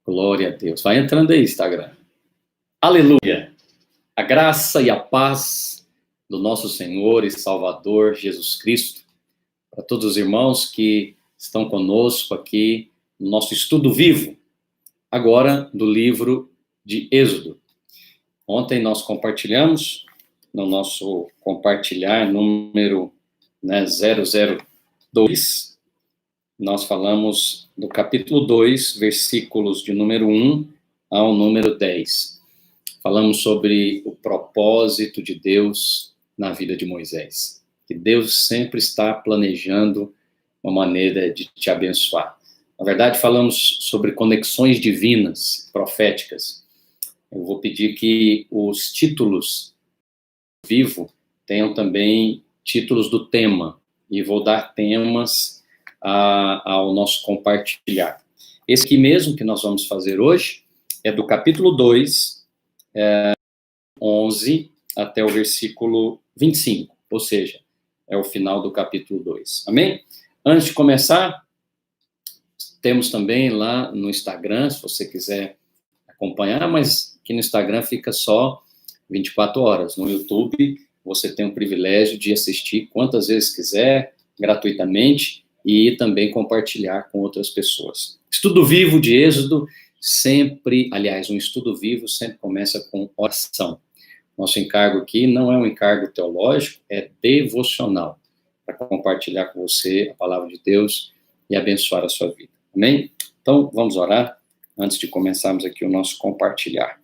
Glória a Deus. Vai entrando aí, Instagram. Aleluia. A graça e a paz do nosso Senhor e Salvador Jesus Cristo, para todos os irmãos que estão conosco aqui no nosso estudo vivo, agora do livro de Êxodo. Ontem nós compartilhamos, no nosso compartilhar número 002, nós falamos do capítulo 2, versículos de número 1 ao número 10. Falamos sobre o propósito de Deus na vida de Moisés. Que Deus sempre está planejando uma maneira de te abençoar. Na verdade, falamos sobre conexões divinas, proféticas. Eu vou pedir que os títulos vivo tenham também títulos do tema. E vou dar temas ao nosso compartilhar. Esse aqui mesmo que nós vamos fazer hoje é do capítulo 2, 11 até o versículo 25, ou seja, é o final do capítulo 2. Amém? Antes de começar, temos também lá no Instagram, se você quiser acompanhar, mas aqui no Instagram fica só 24 horas. No YouTube, você tem o privilégio de assistir quantas vezes quiser, gratuitamente, e também compartilhar com outras pessoas. Estudo vivo de Êxodo, sempre, aliás, um estudo vivo sempre começa com oração. Nosso encargo aqui não é um encargo teológico, é devocional, para compartilhar com você a palavra de Deus e abençoar a sua vida. Amém? Então, vamos orar antes de começarmos aqui o nosso compartilhar.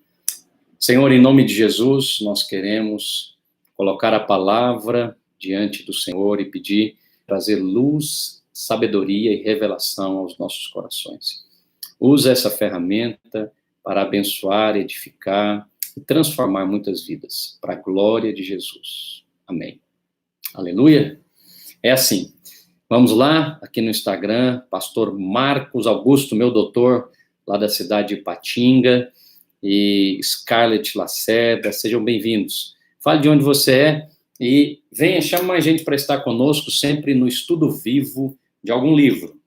Senhor, em nome de Jesus, nós queremos colocar a palavra diante do Senhor e pedir, trazer luz, sabedoria e revelação aos nossos corações. Usa essa ferramenta para abençoar, edificar e transformar muitas vidas, para a glória de Jesus. Amém. Aleluia. É assim. Vamos lá, aqui no Instagram, pastor Marcos Augusto, meu doutor, lá da cidade de Ipatinga, e Scarlett Lacerda, sejam bem-vindos. Fale de onde você é e venha, chama mais gente para estar conosco, sempre no estudo vivo de algum livro.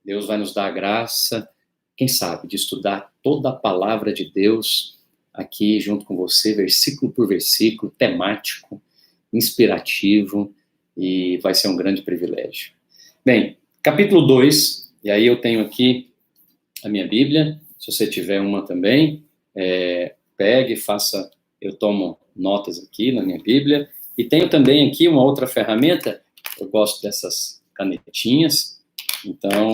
Deus vai nos dar a graça, quem sabe, de estudar toda a palavra de Deus aqui junto com você, versículo por versículo, temático, inspirativo, e vai ser um grande privilégio. Bem, capítulo 2, e aí eu tenho aqui a minha Bíblia, se você tiver uma também, pegue, faça, eu tomo notas aqui na minha Bíblia, e tenho também aqui uma outra ferramenta, eu gosto dessas canetinhas, então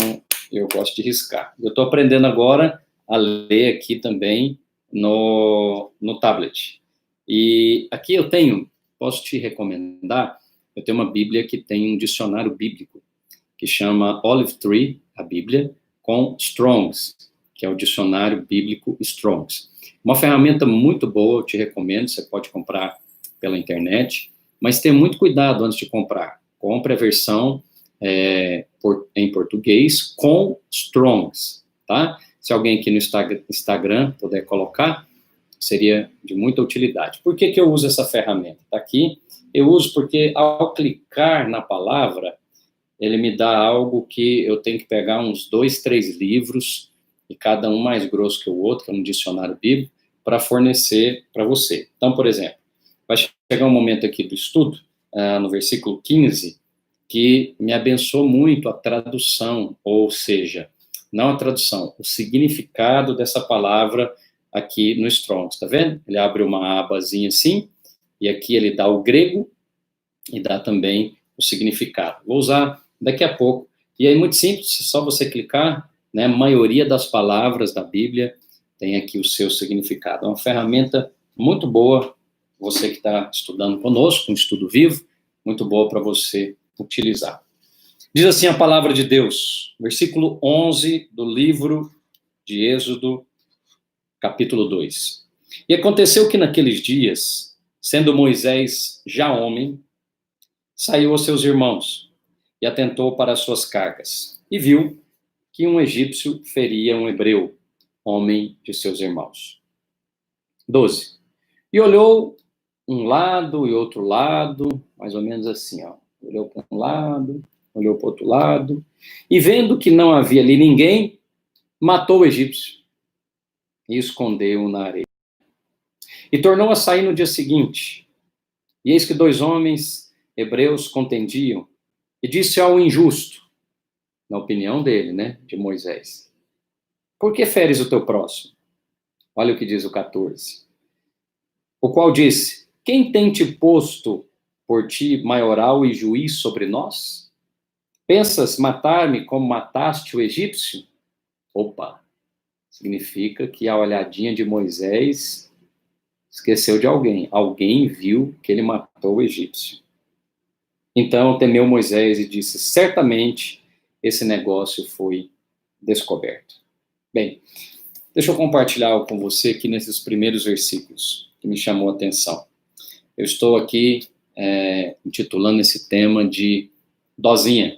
eu gosto de riscar. Eu estou aprendendo agora a ler aqui também no tablet. E aqui eu tenho, posso te recomendar, eu tenho uma Bíblia que tem um dicionário bíblico, que chama Olive Tree, a Bíblia, com Strongs, que é o dicionário bíblico Strongs. Uma ferramenta muito boa, eu te recomendo, você pode comprar pela internet, mas tenha muito cuidado antes de comprar. Compre a versão em português com Strongs, tá? Se alguém aqui no Instagram puder colocar, seria de muita utilidade. Por que eu uso essa ferramenta? Tá aqui, eu uso porque ao clicar na palavra, ele me dá algo que eu tenho que pegar uns 2, 3 livros, e cada um mais grosso que o outro, que é um dicionário bíblico, para fornecer para você. Então, por exemplo, vai chegar um momento aqui do estudo, no versículo 15, que me abençoou muito a tradução, ou seja, não a tradução, o significado dessa palavra aqui no Strong's, tá vendo? Ele abre uma abazinha assim, e aqui ele dá o grego, e dá também o significado. Vou usar daqui a pouco, e aí muito simples, só você clicar, né, a maioria das palavras da Bíblia tem aqui o seu significado. É uma ferramenta muito boa, você que está estudando conosco, um estudo vivo, muito boa para você utilizar. Diz assim a palavra de Deus, versículo 11 do livro de Êxodo, capítulo 2. E aconteceu que naqueles dias, sendo Moisés já homem, saiu aos seus irmãos e atentou para as suas cargas, e viu que um egípcio feria um hebreu, homem de seus irmãos. 12. E olhou um lado e outro lado, mais ou menos assim, ó. Olhou para um lado, olhou para o outro lado, e vendo que não havia ali ninguém, matou o egípcio e escondeu-o na areia. E tornou a sair no dia seguinte. E eis que 2 homens hebreus contendiam, e disse ao injusto, na opinião dele, né, de Moisés, por que feres o teu próximo? Olha o que diz o 14. O qual disse, quem tem te posto por ti maioral e juiz sobre nós? Pensas matar-me como mataste o egípcio? Opa, significa que a olhadinha de Moisés esqueceu de alguém. Alguém viu que ele matou o egípcio. Então temeu Moisés e disse, certamente esse negócio foi descoberto. Bem, deixa eu compartilhar algo com você aqui nesses primeiros versículos, que me chamou a atenção. Eu estou aqui intitulando esse tema de dozinha.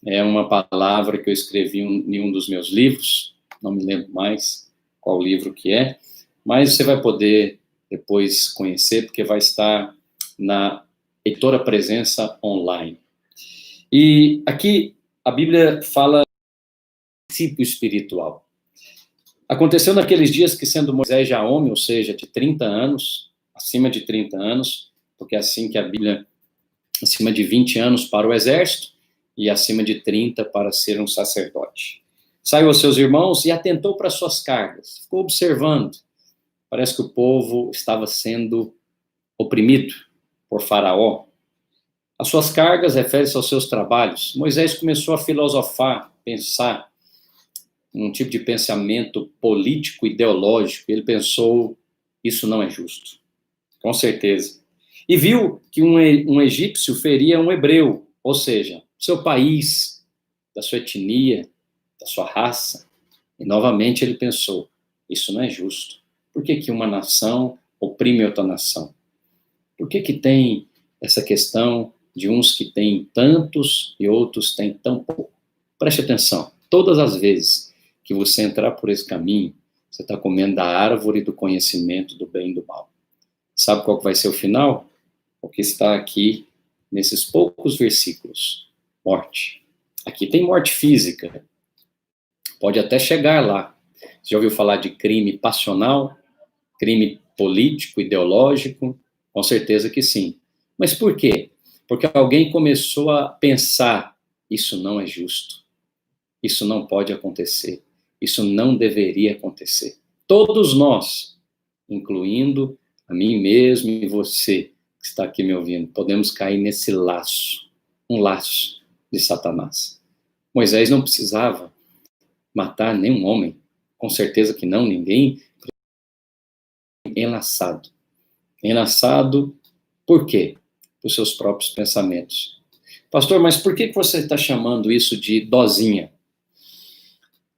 É uma palavra que eu escrevi em um dos meus livros, não me lembro mais qual livro que é, mas você vai poder depois conhecer, porque vai estar na Editora Presença Online. E aqui a Bíblia fala de princípio espiritual. Aconteceu naqueles dias que, sendo Moisés já homem, ou seja, de 30 anos, acima de 30 anos, porque é assim que a Bíblia, acima de 20 anos para o exército, e acima de 30 para ser um sacerdote. Saiu aos seus irmãos e atentou para suas cargas. Ficou observando. Parece que o povo estava sendo oprimido por Faraó. As suas cargas refere-se aos seus trabalhos. Moisés começou a filosofar, pensar, um tipo de pensamento político, ideológico. Ele pensou, isso não é justo. Com certeza. E viu que um egípcio feria um hebreu, ou seja, seu país, da sua etnia, da sua raça. E novamente ele pensou, isso não é justo. Por que que uma nação oprime outra nação? Por que que tem essa questão de uns que têm tantos e outros têm tão pouco? Preste atenção, todas as vezes que você entrar por esse caminho, você está comendo da árvore do conhecimento do bem e do mal. Sabe qual que vai ser o final? O que está aqui nesses poucos versículos. Morte. Aqui tem morte física. Pode até chegar lá. Você já ouviu falar de crime passional? Crime político, ideológico? Com certeza que sim. Mas por quê? Porque alguém começou a pensar, isso não é justo. Isso não pode acontecer. Isso não deveria acontecer. Todos nós, incluindo a mim mesmo e você, que está aqui me ouvindo, podemos cair nesse laço, um laço de Satanás. Moisés não precisava matar nenhum homem, com certeza que não, ninguém. Enlaçado. Enlaçado por quê? Por seus próprios pensamentos. Pastor, mas por que você está chamando isso de dozinha?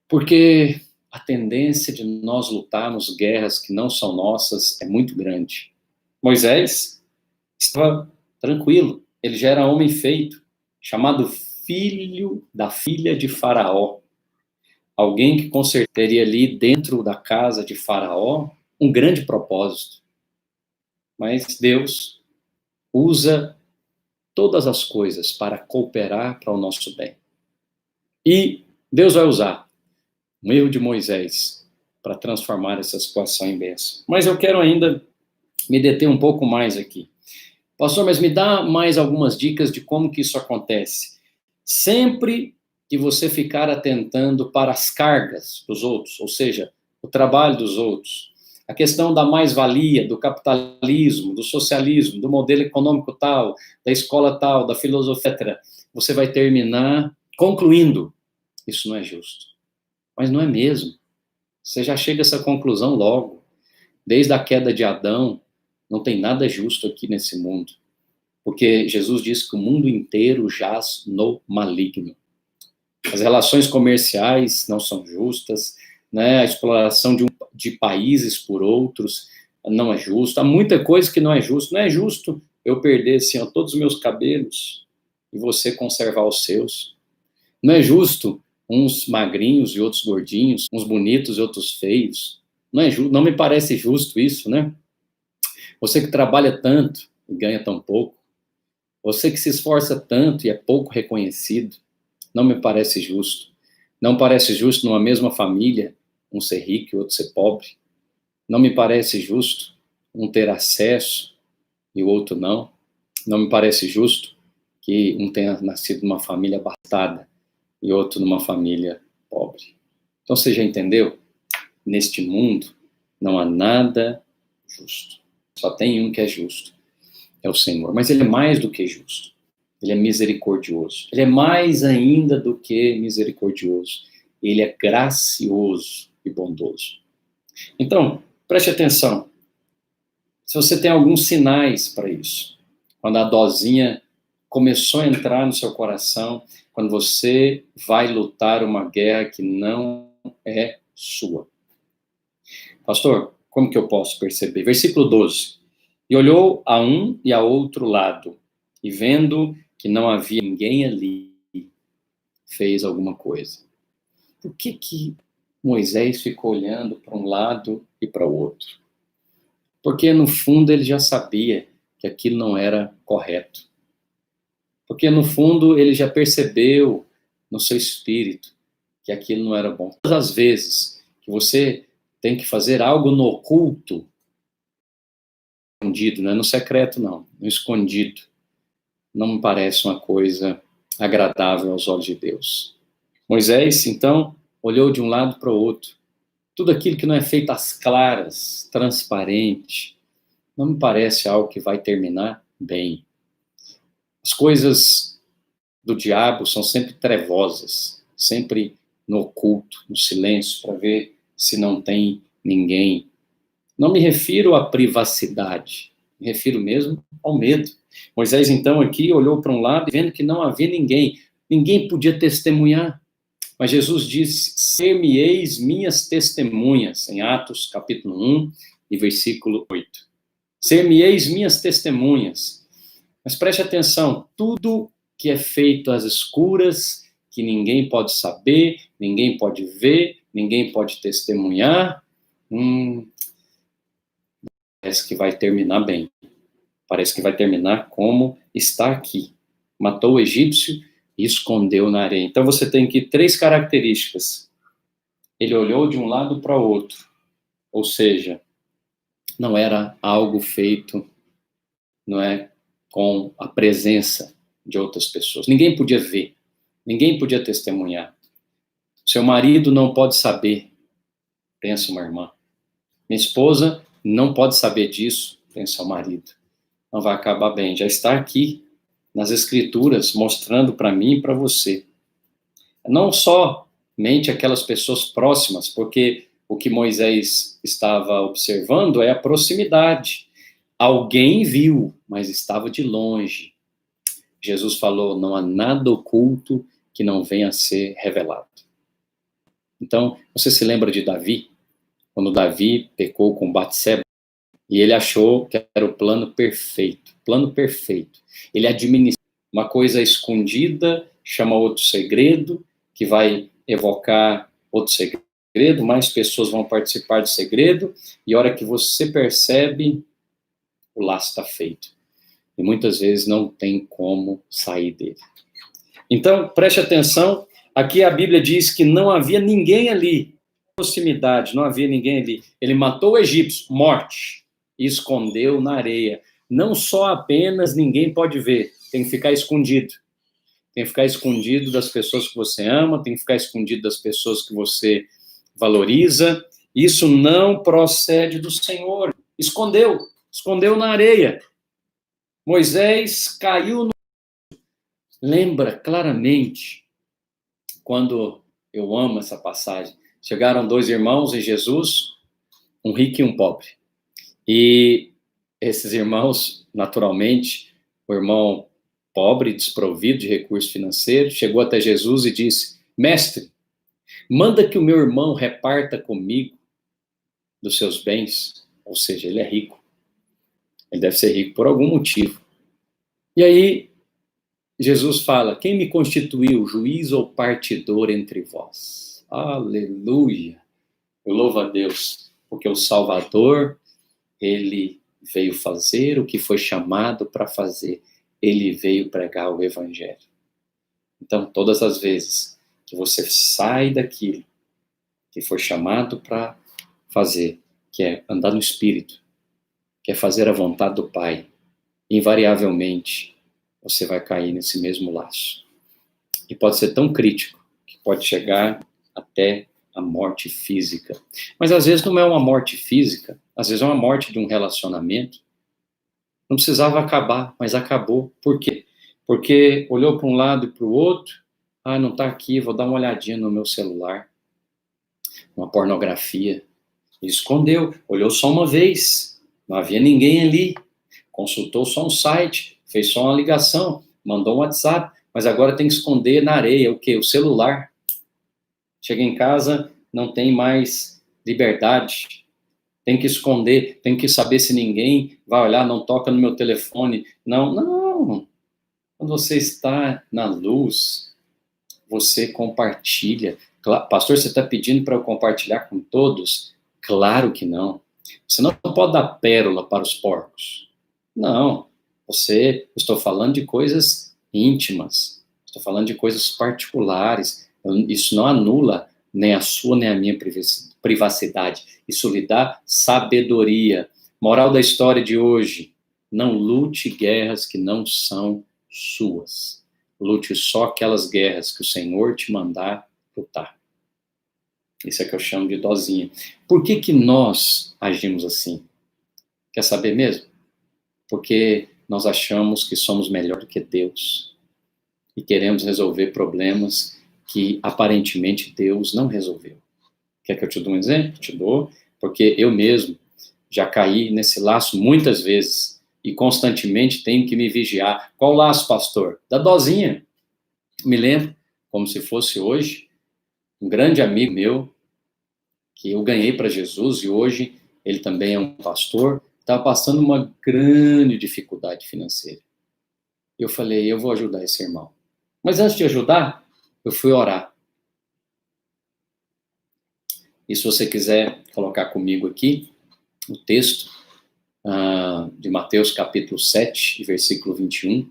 Porque a tendência de nós lutarmos guerras que não são nossas é muito grande. Moisés estava tranquilo, ele já era homem feito, chamado filho da filha de Faraó. Alguém que com certeza teria ali dentro da casa de Faraó um grande propósito. Mas Deus usa todas as coisas para cooperar para o nosso bem. E Deus vai usar um erro de Moisés para transformar essa situação em bênção. Mas eu quero ainda me deter um pouco mais aqui. Pastor, mas me dá mais algumas dicas de como que isso acontece. Sempre que você ficar atentando para as cargas dos outros, ou seja, o trabalho dos outros, a questão da mais-valia, do capitalismo, do socialismo, do modelo econômico tal, da escola tal, da filosofia, etc., você vai terminar concluindo, isso não é justo. Mas não é mesmo. Você já chega a essa conclusão logo. Desde a queda de Adão, não tem nada justo aqui nesse mundo. Porque Jesus disse que o mundo inteiro jaz no maligno. As relações comerciais não são justas, né? A exploração de países por outros não é justo. Há muita coisa que não é justo. Não é justo eu perder assim, ó, todos os meus cabelos e você conservar os seus. Não é justo uns magrinhos e outros gordinhos, uns bonitos e outros feios. Não é justo, não me parece justo isso, né? Você que trabalha tanto e ganha tão pouco, você que se esforça tanto e é pouco reconhecido, não me parece justo. Não parece justo numa mesma família um ser rico e outro ser pobre. Não me parece justo um ter acesso e o outro não. Não me parece justo que um tenha nascido numa família abastada e outro numa família pobre. Então você já entendeu? Neste mundo não há nada justo. Só tem um que é justo. É o Senhor. Mas ele é mais do que justo. Ele é misericordioso. Ele é mais ainda do que misericordioso. Ele é gracioso e bondoso. Então, preste atenção. Se você tem alguns sinais para isso, quando a dosinha começou a entrar no seu coração, quando você vai lutar uma guerra que não é sua. Pastor, como que eu posso perceber? Versículo 12. E olhou a um e a outro lado, e vendo que não havia ninguém ali, fez alguma coisa. Por que Moisés ficou olhando para um lado e para o outro? Porque no fundo ele já sabia que aquilo não era correto. Porque no fundo ele já percebeu no seu espírito que aquilo não era bom. Todas as vezes que você tem que fazer algo no oculto, escondido, não é no secreto não, no escondido, não me parece uma coisa agradável aos olhos de Deus. Moisés, então, olhou de um lado para o outro. Tudo aquilo que não é feito às claras, transparente, não me parece algo que vai terminar bem. As coisas do diabo são sempre trevosas, sempre no oculto, no silêncio, para ver se não tem ninguém. Não me refiro à privacidade, me refiro mesmo ao medo. Moisés, então, aqui olhou para um lado e vendo que não havia ninguém. Ninguém podia testemunhar. Mas Jesus disse, ser-me-eis minhas testemunhas, em Atos, capítulo 1 e versículo 8. Ser-me-eis minhas testemunhas. Mas preste atenção, tudo que é feito às escuras, que ninguém pode saber, ninguém pode ver, ninguém pode testemunhar, parece que vai terminar bem. Parece que vai terminar como está aqui. Matou o egípcio e escondeu na areia. Então você tem aqui 3 características. Ele olhou de um lado para o outro. Ou seja, não era algo feito, não é, com a presença de outras pessoas. Ninguém podia ver. Ninguém podia testemunhar. Seu marido não pode saber. Pensa uma irmã. Minha esposa não pode saber disso. Pensa o marido. Não vai acabar bem. Já está aqui nas escrituras mostrando para mim e para você. Não somente aquelas pessoas próximas, porque o que Moisés estava observando é a proximidade. Alguém viu, mas estava de longe. Jesus falou, não há nada oculto que não venha a ser revelado. Então, você se lembra de Davi? Quando Davi pecou com Batseba, e ele achou que era o plano perfeito. Plano perfeito. Ele administra uma coisa escondida, chama outro segredo, que vai evocar outro segredo, mais pessoas vão participar do segredo, e a hora que você percebe, o laço está feito. E muitas vezes não tem como sair dele. Então, preste atenção, aqui a Bíblia diz que não havia ninguém ali, proximidade, não havia ninguém ali. Ele matou o egípcio, morte, e escondeu na areia. Não só apenas ninguém pode ver, tem que ficar escondido. Tem que ficar escondido das pessoas que você ama, tem que ficar escondido das pessoas que você valoriza. Isso não procede do Senhor. Escondeu na areia. Moisés caiu no... Lembra claramente, quando eu amo essa passagem, chegaram 2 irmãos em Jesus, um rico e um pobre. E esses irmãos, naturalmente, o irmão pobre, desprovido de recursos financeiros, chegou até Jesus e disse, mestre, manda que o meu irmão reparta comigo dos seus bens. Ou seja, ele é rico. Ele deve ser rico por algum motivo. E aí, Jesus fala, quem me constituiu juiz ou partidor entre vós? Aleluia! Eu louvo a Deus, porque o Salvador, ele veio fazer o que foi chamado para fazer. Ele veio pregar o Evangelho. Então, todas as vezes que você sai daquilo que foi chamado para fazer, que é andar no Espírito, que é fazer a vontade do Pai, invariavelmente você vai cair nesse mesmo laço. E pode ser tão crítico que pode chegar até a morte física. Mas às vezes não é uma morte física, às vezes é uma morte de um relacionamento. Não precisava acabar, mas acabou. Por quê? Porque olhou para um lado e para o outro, não está aqui, vou dar uma olhadinha no meu celular. Uma pornografia. Escondeu, olhou só uma vez, não havia ninguém ali. Consultou só um site, fez só uma ligação, mandou um WhatsApp, mas agora tem que esconder na areia o quê? O celular. Chega em casa, não tem mais liberdade. Tem que esconder, tem que saber se ninguém vai olhar, não toca no meu telefone. Não. Quando você está na luz, você compartilha. Pastor, você está pedindo para eu compartilhar com todos? Claro que não. Você não pode dar pérola para os porcos. Não. Estou falando de coisas íntimas. Estou falando de coisas particulares. Isso não anula nem a sua, nem a minha privacidade. Isso lhe dá sabedoria. Moral da história de hoje: não lute guerras que não são suas. Lute só aquelas guerras que o Senhor te mandar lutar. Isso é que eu chamo de dozinha. Por que nós agimos assim? Quer saber mesmo? Porque nós achamos que somos melhor do que Deus. E queremos resolver problemas que aparentemente Deus não resolveu. Quer que eu te dou um exemplo? Te dou, porque eu mesmo já caí nesse laço muitas vezes e constantemente tenho que me vigiar. Qual laço, pastor? Da dozinha. Me lembro, como se fosse hoje, um grande amigo meu, que eu ganhei para Jesus, e hoje ele também é um pastor, estava passando uma grande dificuldade financeira. Eu falei, eu vou ajudar esse irmão. Mas antes de ajudar, eu fui orar. E se você quiser colocar comigo aqui o texto de Mateus capítulo 7, versículo 21,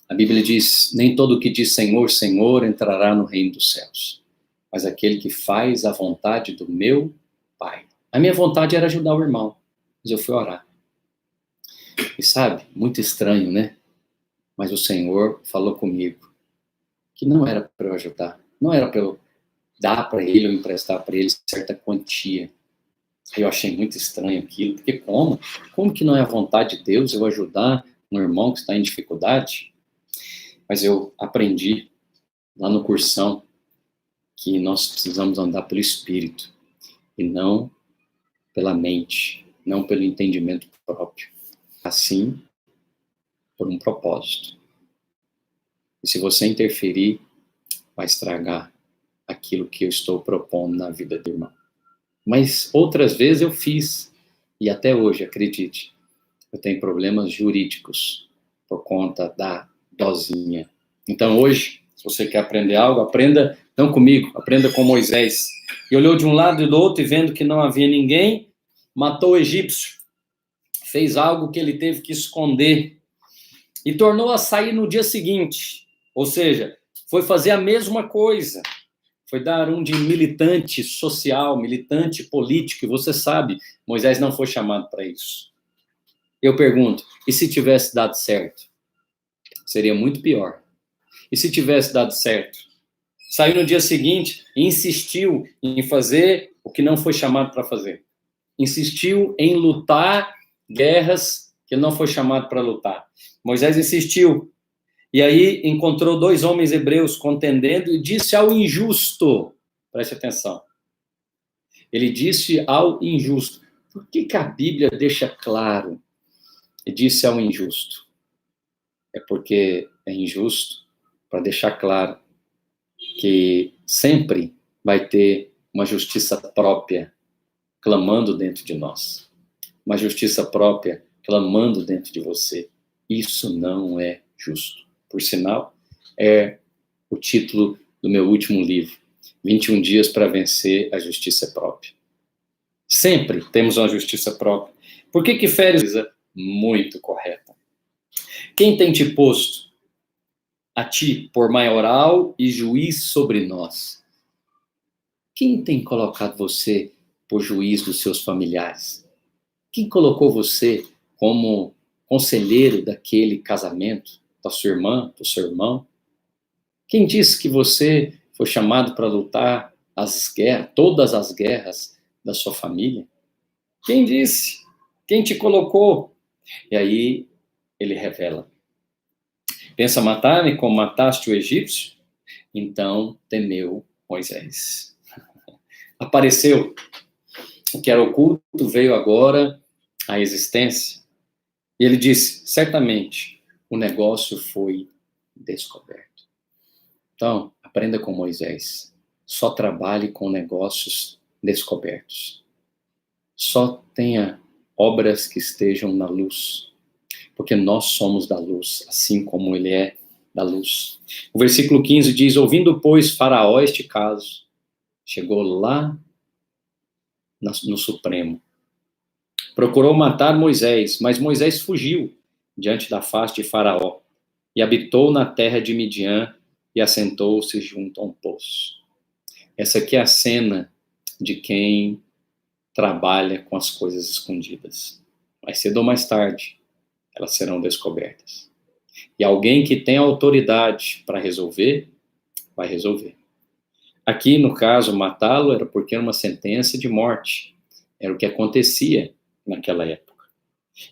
a Bíblia diz, nem todo o que diz Senhor, Senhor entrará no reino dos céus, mas aquele que faz a vontade do meu Pai. A minha vontade era ajudar o irmão, mas eu fui orar. E sabe, muito estranho, né? Mas o Senhor falou comigo que não era para eu ajudar, não era para eu dar para ele ou emprestar para ele certa quantia. Eu achei muito estranho aquilo, porque como? Como que não é a vontade de Deus eu ajudar um irmão que está em dificuldade? Mas eu aprendi lá no cursão que nós precisamos andar pelo Espírito e não pela mente, não pelo entendimento próprio. Assim, por um propósito. E se você interferir, vai estragar aquilo que eu estou propondo na vida do irmão. Mas outras vezes eu fiz, e até hoje, acredite, eu tenho problemas jurídicos por conta da dozinha. Então hoje, se você quer aprender algo, aprenda não comigo, aprenda com Moisés. E olhou de um lado e do outro e vendo que não havia ninguém, matou o egípcio, fez algo que ele teve que esconder e tornou a sair no dia seguinte. Ou seja, foi fazer a mesma coisa. Foi dar um de militante social, militante político, e você sabe, Moisés não foi chamado para isso. Eu pergunto, e se tivesse dado certo? Seria muito pior. E se tivesse dado certo? Saiu no dia seguinte e insistiu em fazer o que não foi chamado para fazer. Insistiu em lutar guerras que ele não foi chamado para lutar. Moisés insistiu. E aí encontrou 2 homens hebreus contendendo e disse ao injusto, preste atenção, ele disse ao injusto, por que a Bíblia deixa claro, e disse ao injusto? É porque é injusto para deixar claro que sempre vai ter uma justiça própria clamando dentro de nós, uma justiça própria clamando dentro de você. Isso não é justo. Por sinal, é o título do meu último livro, 21 dias para vencer a justiça própria. Sempre temos uma justiça própria. Por que fere muito correta? Quem tem te posto a ti por maioral e juiz sobre nós? Quem tem colocado você por juiz dos seus familiares? Quem colocou você como conselheiro daquele casamento, da sua irmã, do seu irmão? Quem disse que você foi chamado para lutar as guerras, todas as guerras da sua família? Quem disse? Quem te colocou? E aí ele revela: pensa matar-me como mataste o egípcio? Então temeu Moisés. Apareceu. O que era oculto veio agora à existência. E ele disse: certamente o negócio foi descoberto. Então, aprenda com Moisés. Só trabalhe com negócios descobertos. Só tenha obras que estejam na luz. Porque nós somos da luz, assim como ele é da luz. O versículo 15 diz: ouvindo, pois, Faraó este caso, chegou lá no Supremo. Procurou matar Moisés, mas Moisés fugiu diante da face de Faraó e habitou na terra de Midian e assentou-se junto a um poço. Essa aqui é a cena de quem trabalha com as coisas escondidas. Mais cedo ou mais tarde, elas serão descobertas. E alguém que tem autoridade para resolver, vai resolver. Aqui, no caso, matá-lo era porque era uma sentença de morte. Era o que acontecia naquela época.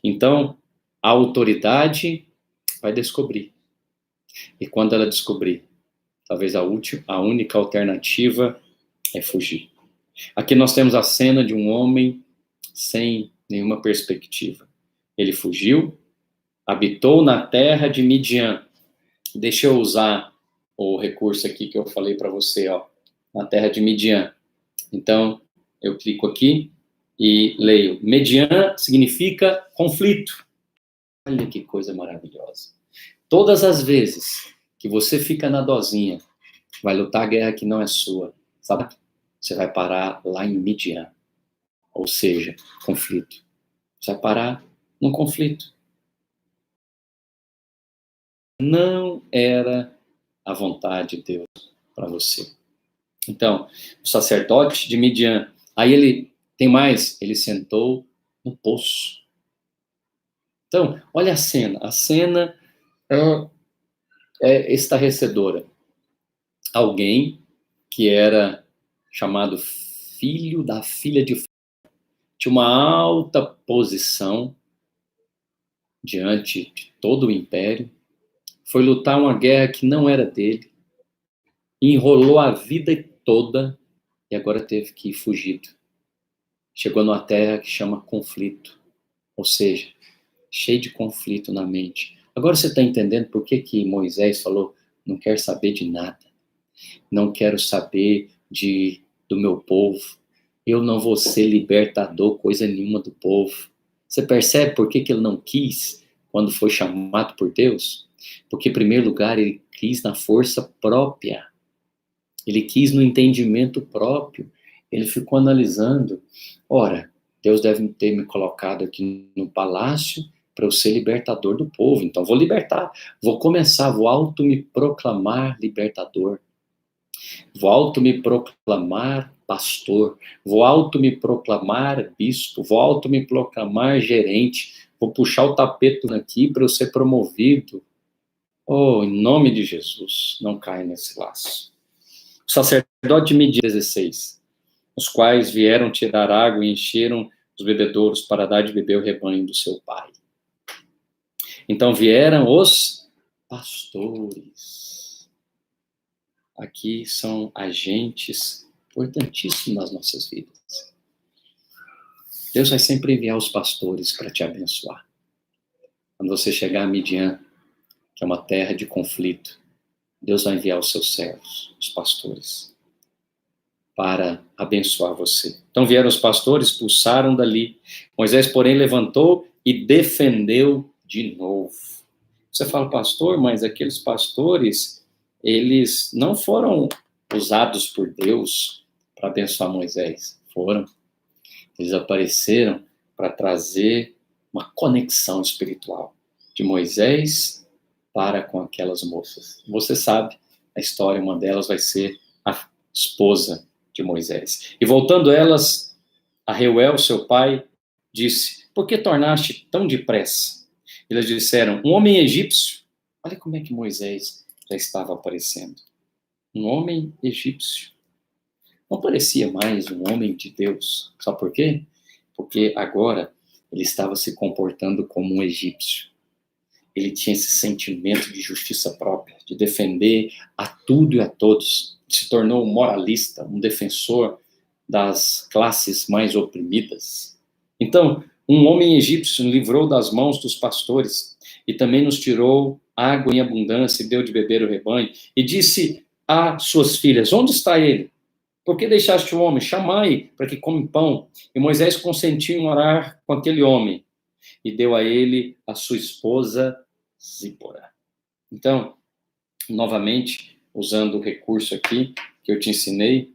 Então, a autoridade vai descobrir. E quando ela descobrir, talvez a única alternativa é fugir. Aqui nós temos a cena de um homem sem nenhuma perspectiva. Ele fugiu, habitou na terra de Midian. Deixa eu usar o recurso aqui que eu falei para você, ó, na terra de Midian. Então, eu clico aqui e leio. Midian significa conflito. Olha que coisa maravilhosa. Todas as vezes que você fica na dozinha, vai lutar a guerra que não é sua, sabe? Você vai parar lá em Midian. Ou seja, conflito. Você vai parar num conflito. Não era a vontade de Deus para você. Então, o sacerdote de Midian, aí ele tem mais, ele sentou no poço. Então, olha a cena. A cena é estarrecedora. Alguém que era chamado filho da filha de Faraó, tinha uma alta posição diante de todo o império, foi lutar uma guerra que não era dele, enrolou a vida toda e agora teve que ir fugido. Chegou numa terra que chama conflito, ou seja, cheio de conflito na mente. Agora você está entendendo por que Moisés falou: não quero saber de nada, não quero saber do meu povo, eu não vou ser libertador, coisa nenhuma do povo. Você percebe por que ele não quis quando foi chamado por Deus? Porque, em primeiro lugar, ele quis na força própria, ele quis no entendimento próprio, ele ficou analisando, ora, Deus deve ter me colocado aqui no palácio para eu ser libertador do povo, então vou libertar, vou auto me proclamar libertador, vou auto me proclamar pastor, vou auto me proclamar bispo, vou auto me proclamar gerente, vou puxar o tapete aqui para eu ser promovido. Oh, em nome de Jesus, não caia nesse laço. O sacerdote de Midian 16, os quais vieram tirar água e encheram os bebedouros para dar de beber o rebanho do seu pai. Então vieram os pastores. Aqui são agentes importantíssimos nas nossas vidas. Deus vai sempre enviar os pastores para te abençoar. Quando você chegar a Midian, que é uma terra de conflito, Deus vai enviar os seus servos, os pastores, para abençoar você. Então vieram os pastores, expulsaram dali. Moisés, porém, levantou e defendeu de novo. Você fala, pastor, mas aqueles pastores, eles não foram usados por Deus para abençoar Moisés. Foram. Eles apareceram para trazer uma conexão espiritual de Moisés para com aquelas moças. Você sabe a história, uma delas vai ser a esposa de Moisés. E voltando elas a Reuel, seu pai, disse: por que tornaste tão depressa? Eles disseram: um homem egípcio. Olha como é que Moisés já estava aparecendo. Um homem egípcio. Não parecia mais um homem de Deus. Sabe por quê? Porque agora ele estava se comportando como um egípcio. Ele tinha esse sentimento de justiça própria, de defender a tudo e a todos. Se tornou um moralista, um defensor das classes mais oprimidas. Então, um homem egípcio nos livrou das mãos dos pastores e também nos tirou água em abundância e deu de beber o rebanho. E disse a suas filhas: onde está ele? Por que deixaste o homem? Chamai para que come pão. E Moisés consentiu em orar com aquele homem e deu a ele a sua esposa Zípora. Então, novamente, usando o recurso aqui que eu te ensinei,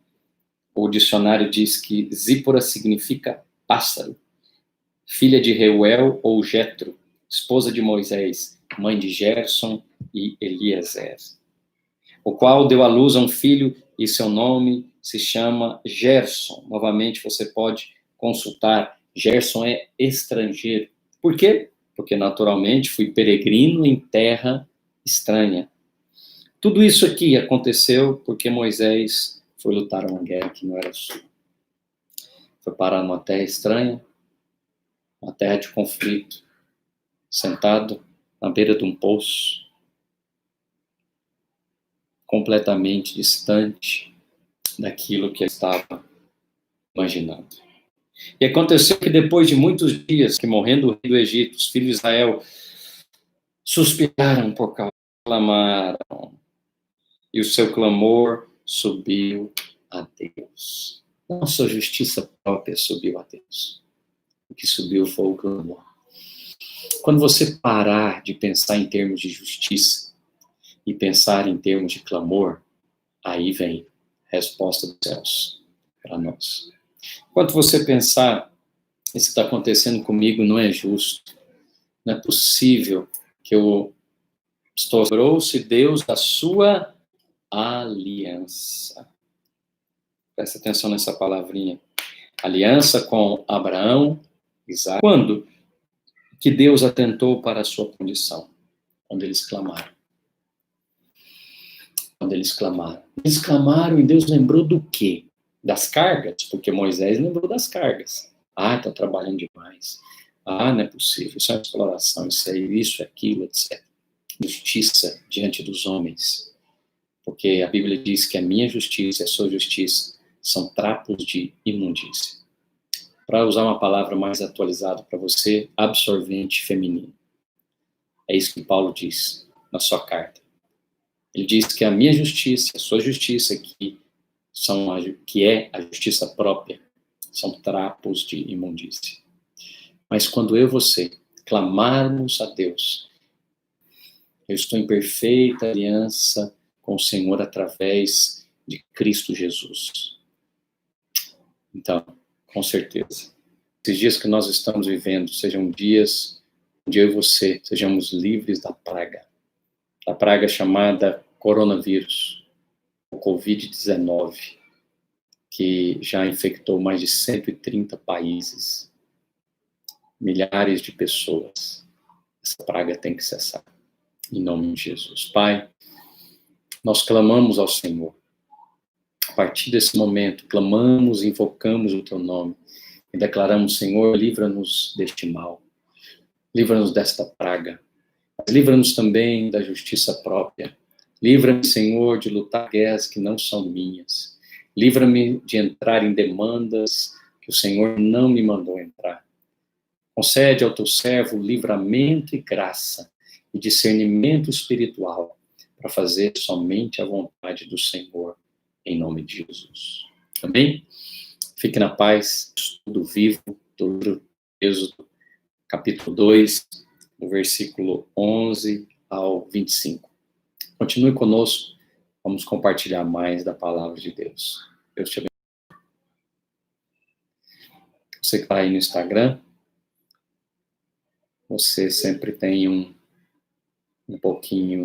o dicionário diz que Zípora significa pássaro, filha de Reuel ou Jetro, esposa de Moisés, mãe de Gerson e Eliezer, o qual deu à luz a um filho e seu nome se chama Gerson. Novamente, você pode consultar. Gerson é estrangeiro. Por quê? Porque, naturalmente, fui peregrino em terra estranha. Tudo isso aqui aconteceu porque Moisés foi lutar uma guerra que não era sua. Foi parar numa terra estranha, uma terra de conflito, sentado na beira de um poço, completamente distante daquilo que ele estava imaginando. E aconteceu que depois de muitos dias que morrendo o rei do Egito, os filhos de Israel suspiraram por causa, clamaram, e o seu clamor subiu a Deus. Não a sua justiça própria subiu a Deus. O que subiu foi o clamor. Quando você parar de pensar em termos de justiça e pensar em termos de clamor, aí vem a resposta dos céus para nós. Enquanto você pensar, isso que está acontecendo comigo não é justo, não é possível que eu trouxe Deus da sua aliança. Presta atenção nessa palavrinha. Aliança com Abraão, Isaac. Quando que Deus atentou para a sua condição? Quando eles clamaram. Quando eles clamaram. Eles clamaram e Deus lembrou do quê? Das cargas? Porque Moisés lembrou das cargas. Ah, está trabalhando demais. Ah, não é possível. Isso é uma exploração. Isso é isso, aquilo, etc. Justiça diante dos homens. Porque a Bíblia diz que a minha justiça e a sua justiça são trapos de imundícia. Para usar uma palavra mais atualizada para você, absorvente feminino. É isso que Paulo diz na sua carta. Ele diz que a minha justiça, a sua justiça, que é a justiça própria, são trapos de imundícia. Mas quando eu e você clamarmos a Deus, eu estou em perfeita aliança com o Senhor através de Cristo Jesus. Então, com certeza, esses dias que nós estamos vivendo sejam dias onde eu e você sejamos livres da praga chamada coronavírus, o Covid-19, que já infectou mais de 130 países, milhares de pessoas. Essa praga tem que cessar, em nome de Jesus. Pai, nós clamamos ao Senhor. A partir desse momento, clamamos, invocamos o Teu nome e declaramos: Senhor, livra-nos deste mal, livra-nos desta praga, mas livra-nos também da justiça própria. Livra-me, Senhor, de lutar guerras que não são minhas. Livra-me de entrar em demandas que o Senhor não me mandou entrar. Concede ao teu servo livramento e graça e discernimento espiritual para fazer somente a vontade do Senhor, em nome de Jesus. Amém? Fique na paz. Estudo vivo do Êxodo, capítulo 2, do versículo 11 ao 25. Continue conosco, vamos compartilhar mais da palavra de Deus. Deus te abençoe. Você que está aí no Instagram, você sempre tem um pouquinho